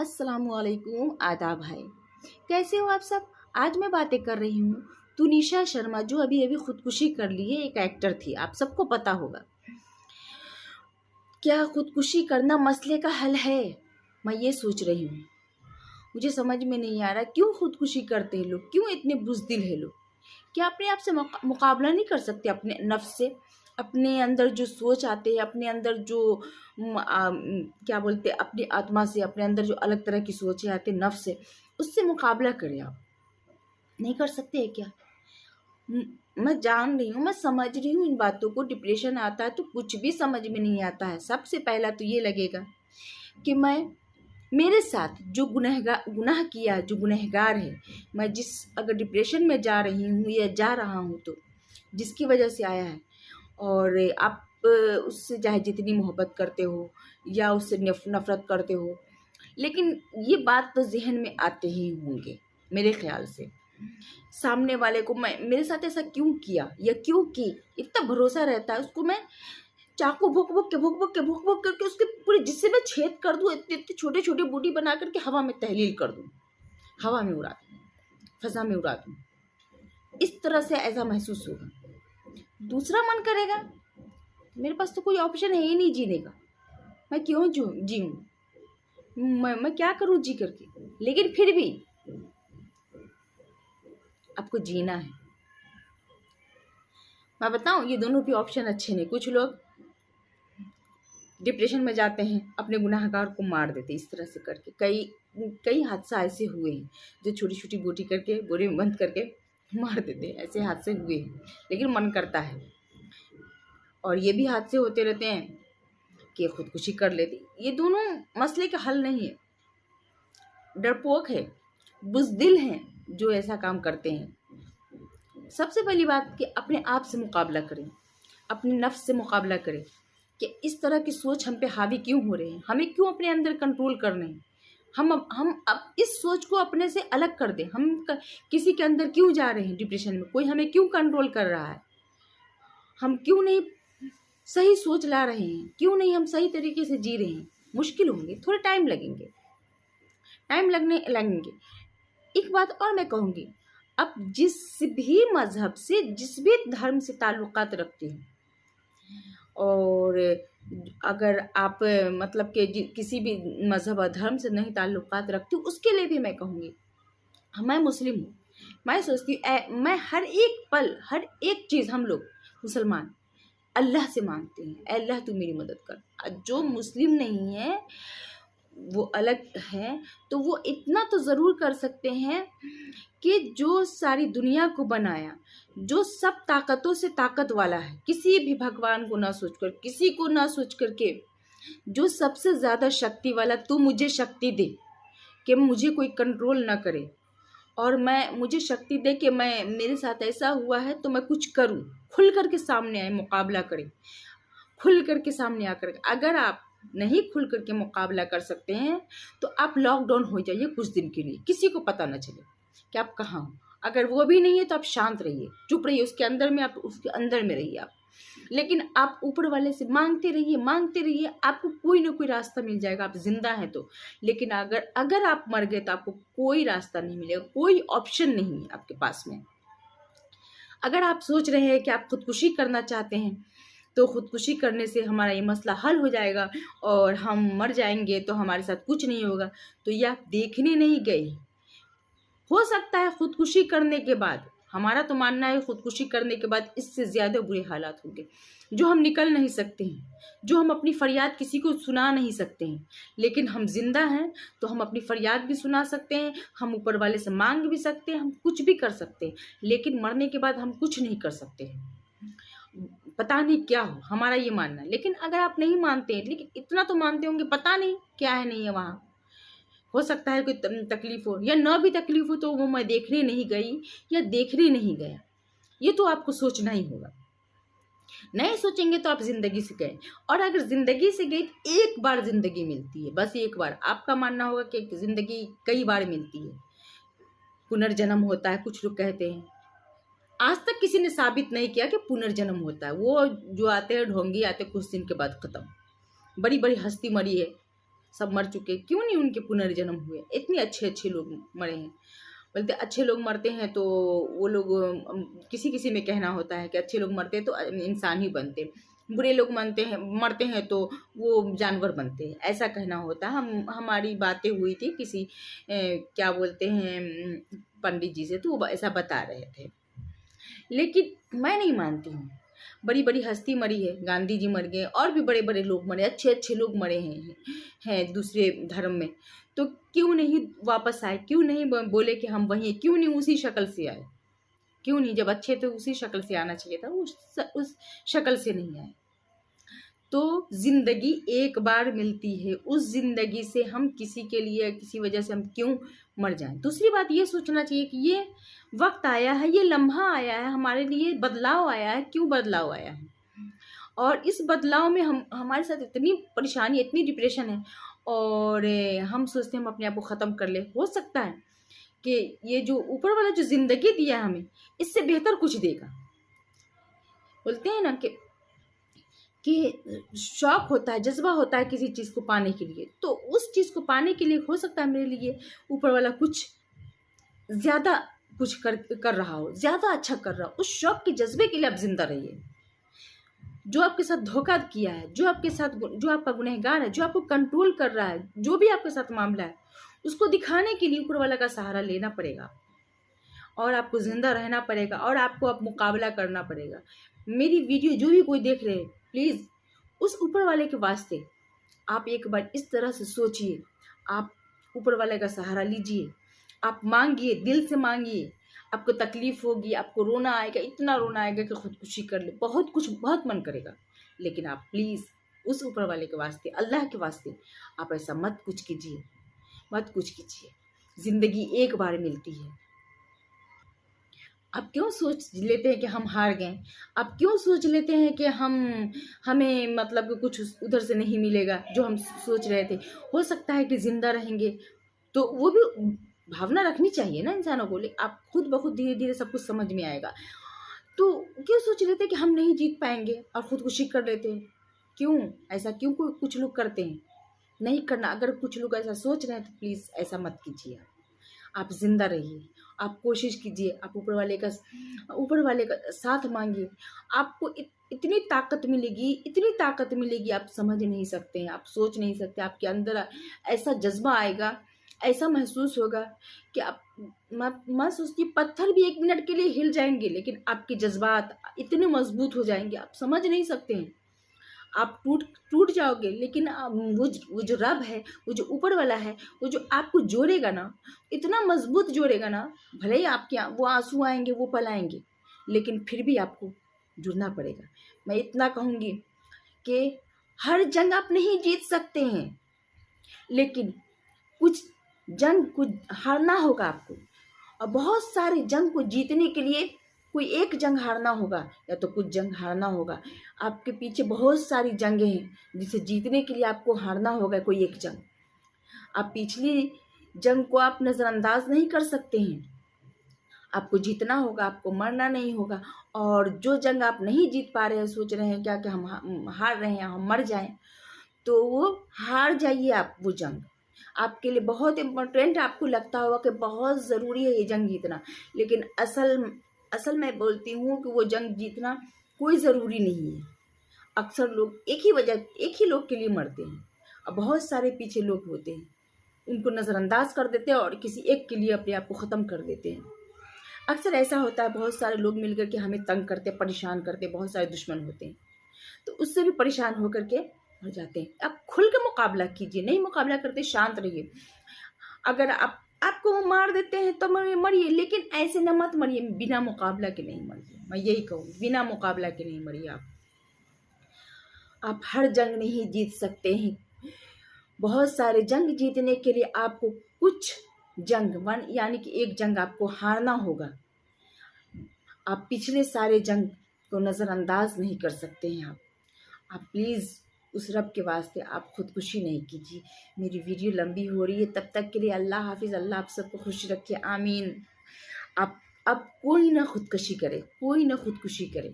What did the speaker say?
अस्सलामुअलैकुम, आदाब भाई। कैसे हो आप सब। आज मैं बातें कर रही हूँ तुनिशा शर्मा, जो अभी अभी खुदकुशी कर ली है। एक एक्टर थी, आप सबको पता होगा। क्या खुदकुशी करना मसले का हल है? मैं ये सोच रही हूँ। मुझे समझ में नहीं आ रहा क्यों खुदकुशी करते हैं लोग, क्यों इतने बुज़दिल है लोग। क्या अपने आप से मुकाबला नहीं कर सकते अपने नफ्स से? अपने अंदर जो सोच आते हैं, अपने अंदर जो क्या बोलते हैं, अपनी आत्मा से, अपने अंदर जो अलग तरह की सोचें आती हैं नफ्स से, उससे मुकाबला करें। आप नहीं कर सकते हैं क्या? मैं जान रही हूँ, मैं समझ रही हूँ इन बातों को। डिप्रेशन आता है तो कुछ भी समझ में नहीं आता है। सबसे पहला तो ये लगेगा कि मेरे साथ जो गुनाह किया, जो गुनहगार है, मैं जिस अगर डिप्रेशन में जा रही हूँ या जा रहा हूँ तो जिसकी वजह से आया है, और आप उससे चाहे जितनी मोहब्बत करते हो या उससे नफ़रत करते हो, लेकिन ये बात तो ज़हन में आते ही होंगे मेरे ख़्याल से। सामने वाले को मेरे साथ ऐसा क्यों किया या क्यों की, इतना भरोसा रहता है उसको। मैं चाकू भोंक करके उसके पूरे जिससे मैं छेद कर दूँ, इतने इतने छोटे छोटे बूटी बना करके हवा में तहलील कर दूँ, हवा में उड़ा दूँ, फ़ज़ा में उड़ा दूँ। इस तरह से ऐसा महसूस होगा। दूसरा मन करेगा मेरे पास तो कोई ऑप्शन है ही नहीं जीने का, मैं क्यों जीऊँ, मैं क्या करूँ जी करके। लेकिन फिर भी आपको जीना है। मैं बताऊँ, ये दोनों भी ऑप्शन अच्छे नहीं। कुछ लोग डिप्रेशन में जाते हैं, अपने गुनाहगार को मार देते इस तरह से करके। कई हादसा ऐसे हुए हैं जो छोटी छोटी बूटी करके बोरे में बंद करके मार देते हैं। ऐसे हादसे हुए हैं, लेकिन मन करता है। और ये भी हादसे होते रहते हैं कि खुदकुशी कर लेती। ये दोनों मसले का हल नहीं है। डरपोक है, बुज़दिल हैं जो ऐसा काम करते हैं। सबसे पहली बात कि अपने आप से मुकाबला करें, अपने नफ्स से मुकाबला करें कि इस तरह की सोच हम पे हावी क्यों हो रहे हैं, हमें क्यों अपने अंदर कंट्रोल करने हैं। हम अब इस सोच को अपने से अलग कर दें। किसी के अंदर क्यों जा रहे हैं डिप्रेशन में, कोई हमें क्यों कंट्रोल कर रहा है, हम क्यों नहीं सही सोच ला रहे हैं, क्यों नहीं हम सही तरीके से जी रहे हैं। मुश्किल होंगे, थोड़े टाइम लगेंगे। एक बात और मैं कहूँगी, अब जिस भी मज़हब से, जिस भी धर्म से ताल्लुकात रखते हैं, और अगर आप मतलब कि किसी भी मज़हब और धर्म से नहीं ताल्लुकात रखती हूँ, उसके लिए भी मैं कहूँगी, मैं मुस्लिम हूँ। मैं सोचती हूँ मैं हर एक पल, हर एक चीज़, हम लोग मुसलमान अल्लाह से मांगते हैं, अल्लाह तू मेरी मदद कर। जो मुस्लिम नहीं है वो अलग है, तो वो इतना तो ज़रूर कर सकते हैं कि जो सारी दुनिया को बनाया, जो सब ताकतों से ताकत वाला है, किसी भी भगवान को ना सोचकर, किसी को ना सोच करके, जो सबसे ज़्यादा शक्ति वाला, तू मुझे शक्ति दे कि मुझे कोई कंट्रोल ना करे, और मुझे शक्ति दे कि मेरे साथ ऐसा हुआ है तो मैं कुछ करूं, खुल करके सामने आए, मुकाबला करें, खुल करके सामने आकर। अगर आप नहीं खुल करके मुकाबला कर सकते हैं तो आप लॉकडाउन हो जाइए कुछ दिन के लिए, किसी को पता ना चले कि आप कहाँ हो। अगर वो भी नहीं है तो आप शांत रहिए, चुप रहिए, उसके अंदर में, आप उसके अंदर में रहिए आप। लेकिन आप ऊपर वाले से मांगते रहिए, आपको कोई ना कोई रास्ता मिल जाएगा। आप जिंदा हैं तो। लेकिन अगर आप मर गए तो आपको कोई रास्ता नहीं मिलेगा, कोई ऑप्शन नहीं है आपके पास में। अगर आप सोच रहे हैं कि आप खुदकुशी करना चाहते हैं तो खुदकुशी करने से हमारा ये मसला हल हो जाएगा और हम मर जाएंगे तो हमारे साथ कुछ नहीं होगा, तो ये आप देखने नहीं गए। हो सकता है खुदकुशी करने के बाद, हमारा तो मानना है खुदकुशी करने के बाद इससे ज़्यादा बुरे हालात होंगे, जो हम निकल नहीं सकते हैं, जो हम अपनी फरियाद किसी को सुना नहीं सकते हैं। लेकिन हम जिंदा हैं तो हम अपनी फरियाद भी सुना सकते हैं, हम ऊपर वाले से मांग भी सकते हैं, हम कुछ भी कर सकते हैं। लेकिन मरने के बाद हम कुछ नहीं कर सकते हैं। पता नहीं क्या हो, हमारा ये मानना है। लेकिन अगर आप नहीं मानते हैं, लेकिन इतना तो मानते होंगे, पता नहीं क्या है नहीं है वहाँ, हो सकता है कोई तकलीफ हो या ना भी तकलीफ हो, तो वो मैं देखने नहीं गई या देखने नहीं गया, ये तो आपको सोचना ही होगा। नहीं सोचेंगे तो आप जिंदगी से गए। और अगर जिंदगी से गई, एक बार जिंदगी मिलती है, बस एक बार। आपका मानना होगा कि जिंदगी कई बार मिलती है, पुनर्जन्म होता है, कुछ लोग कहते हैं। आज तक किसी ने साबित नहीं किया कि पुनर्जन्म होता है। वो जो आते हैं ढोंगी, आते कुछ दिन के बाद खत्म। बड़ी बड़ी हस्ती मरी है, सब मर चुके, क्यों नहीं उनके पुनर्जन्म हुए? इतने अच्छे अच्छे लोग मरे हैं। बोलते अच्छे लोग मरते हैं तो वो लोग किसी किसी में कहना होता है कि अच्छे लोग मरते हैं तो इंसान ही बनते, बुरे लोग मरते हैं तो वो जानवर बनते हैं, ऐसा कहना होता है। हमारी बातें हुई थी किसी क्या बोलते हैं पंडित जी से, तो वो ऐसा बता रहे थे। लेकिन मैं नहीं मानती हूँ। बड़ी बड़ी हस्ती मरी है, गांधी जी मर गए, और भी बड़े बड़े लोग मरे, अच्छे अच्छे लोग मरे हैं दूसरे धर्म में। तो क्यों नहीं वापस आए? क्यों नहीं बोले कि हम वहीं, क्यों नहीं उसी शक्ल से आए? क्यों नहीं? जब अच्छे थे उसी शक्ल से आना चाहिए था, उस शक्ल से नहीं आए। तो जिंदगी एक बार मिलती है, उस जिंदगी से हम किसी के लिए किसी वजह से हम क्यों मर जाएं? दूसरी बात ये सोचना चाहिए कि ये वक्त आया है, ये लम्हा आया है, हमारे लिए बदलाव आया है। क्यों बदलाव आया है? और इस बदलाव में हमारे साथ इतनी परेशानी, इतनी डिप्रेशन है, और हम सोचते हैं हम अपने आप को ख़त्म कर ले। हो सकता है कि ये जो ऊपर वाला जो ज़िंदगी दिया हमें, इससे बेहतर कुछ देगा। बोलते हैं ना कि शौक होता है, जज्बा होता है किसी चीज़ को पाने के लिए, तो उस चीज़ को पाने के लिए हो सकता है मेरे लिए ऊपर वाला कुछ ज़्यादा कुछ कर रहा हो, ज़्यादा अच्छा कर रहा हो। उस शौक के जज्बे के लिए आप जिंदा रहिए। जो आपके साथ धोखा किया है, जो आपका गुनहगार है, जो आपको कंट्रोल कर रहा है, जो भी आपके साथ मामला है, उसको दिखाने के लिए ऊपर वाला का सहारा लेना पड़ेगा, और आपको जिंदा रहना पड़ेगा, और आपको अब मुकाबला करना पड़ेगा। मेरी वीडियो जो भी कोई देख रहे हैं, प्लीज़ उस ऊपर वाले के वास्ते आप एक बार इस तरह से सोचिए, आप ऊपर वाले का सहारा लीजिए, आप मांगिए, दिल से मांगिए। आपको तकलीफ होगी, आपको रोना आएगा, इतना रोना आएगा कि खुदकुशी कर ले, बहुत कुछ, बहुत मन करेगा, लेकिन आप प्लीज़ उस ऊपर वाले के वास्ते, अल्लाह के वास्ते आप ऐसा मत कुछ कीजिए, मत कुछ कीजिए। ज़िंदगी एक बार मिलती है। आप क्यों सोच लेते हैं कि हम हार गए? आप क्यों सोच लेते हैं कि हमें मतलब कुछ उधर से नहीं मिलेगा जो हम सोच रहे थे? हो सकता है कि ज़िंदा रहेंगे, तो वो भी भावना रखनी चाहिए ना इंसानों को। आप खुद ब खुद धीरे धीरे सब कुछ समझ में आएगा। तो क्यों सोच लेते हैं कि हम नहीं जीत पाएंगे और खुदकुशी कर लेते हैं? क्यों ऐसा, क्यों कुछ लोग करते हैं? नहीं करना। अगर कुछ लोग ऐसा सोच रहे हैं तो प्लीज़ ऐसा मत कीजिए। आप जिंदा रहिए, आप कोशिश कीजिए, आप ऊपर वाले का साथ मांगिए। आपको इतनी ताकत मिलेगी, इतनी ताकत मिलेगी, आप समझ नहीं सकते हैं, आप सोच नहीं सकते। आपके अंदर ऐसा जज्बा आएगा, ऐसा महसूस होगा कि आप मैं सोचती, पत्थर भी 1 मिनट के लिए हिल जाएंगे, लेकिन आपके जज्बात इतने मजबूत हो जाएंगे, आप समझ नहीं सकते हैं। आप टूट जाओगे, लेकिन वो जो रब है, वो जो ऊपर वाला है, वो जो आपको जोड़ेगा ना, इतना मजबूत जोड़ेगा ना, भले ही आपके वो आंसू आएंगे, वो पल आएंगे, लेकिन फिर भी आपको जुड़ना पड़ेगा। मैं इतना कहूँगी कि हर जंग आप नहीं जीत सकते हैं, लेकिन कुछ जंग को हारना होगा आपको, और बहुत सारे जंग को जीतने के लिए कोई एक जंग हारना होगा, या तो कुछ जंग हारना होगा। आपके पीछे बहुत सारी जंगें हैं जिसे जीतने के लिए आपको हारना होगा कोई एक जंग। आप पिछली जंग को आप नज़रअंदाज नहीं कर सकते हैं, आपको जीतना होगा, आपको मरना नहीं होगा। और जो जंग आप नहीं जीत पा रहे हैं, सोच रहे हैं क्या कि हम हार रहे हैं, हम मर जाएं, तो वो हार जाइए आप। वो जंग आपके लिए बहुत इम्पोर्टेंट, आपको लगता होगा कि बहुत ज़रूरी है ये जंग जीतना, लेकिन असल मैं बोलती हूँ कि वो जंग जीतना कोई ज़रूरी नहीं है। अक्सर लोग एक ही लोग के लिए मरते हैं, और बहुत सारे पीछे लोग होते हैं, उनको नज़रअंदाज कर देते हैं और किसी एक के लिए अपने आप को ख़त्म कर देते हैं। अक्सर ऐसा होता है, बहुत सारे लोग मिलकर के हमें तंग करते, परेशान करते, बहुत सारे दुश्मन होते हैं, तो उससे भी परेशान होकर के मर जाते हैं। आप खुल के मुकाबला कीजिए, नहीं मुकाबला करते शांत रहिए। अगर आपको वो मार देते हैं तो मरिए, लेकिन ऐसे न मत मरिए, बिना मुकाबला के नहीं मरिए। मैं यही कहूँ, बिना मुकाबला के नहीं मरिए। आप हर जंग नहीं जीत सकते हैं। बहुत सारे जंग जीतने के लिए आपको कुछ जंग यानी कि एक जंग आपको हारना होगा। आप पिछले सारे जंग को नज़रअंदाज नहीं कर सकते हैं। आप प्लीज़ उस रब के वास्ते आप खुदकुशी नहीं कीजिए। मेरी वीडियो लंबी हो रही है, तब तक के लिए अल्लाह हाफिज़। अल्लाह आप सबको खुश रखे, आमीन। आप अब कोई ना खुदकुशी करे, कोई ना खुदकुशी करे।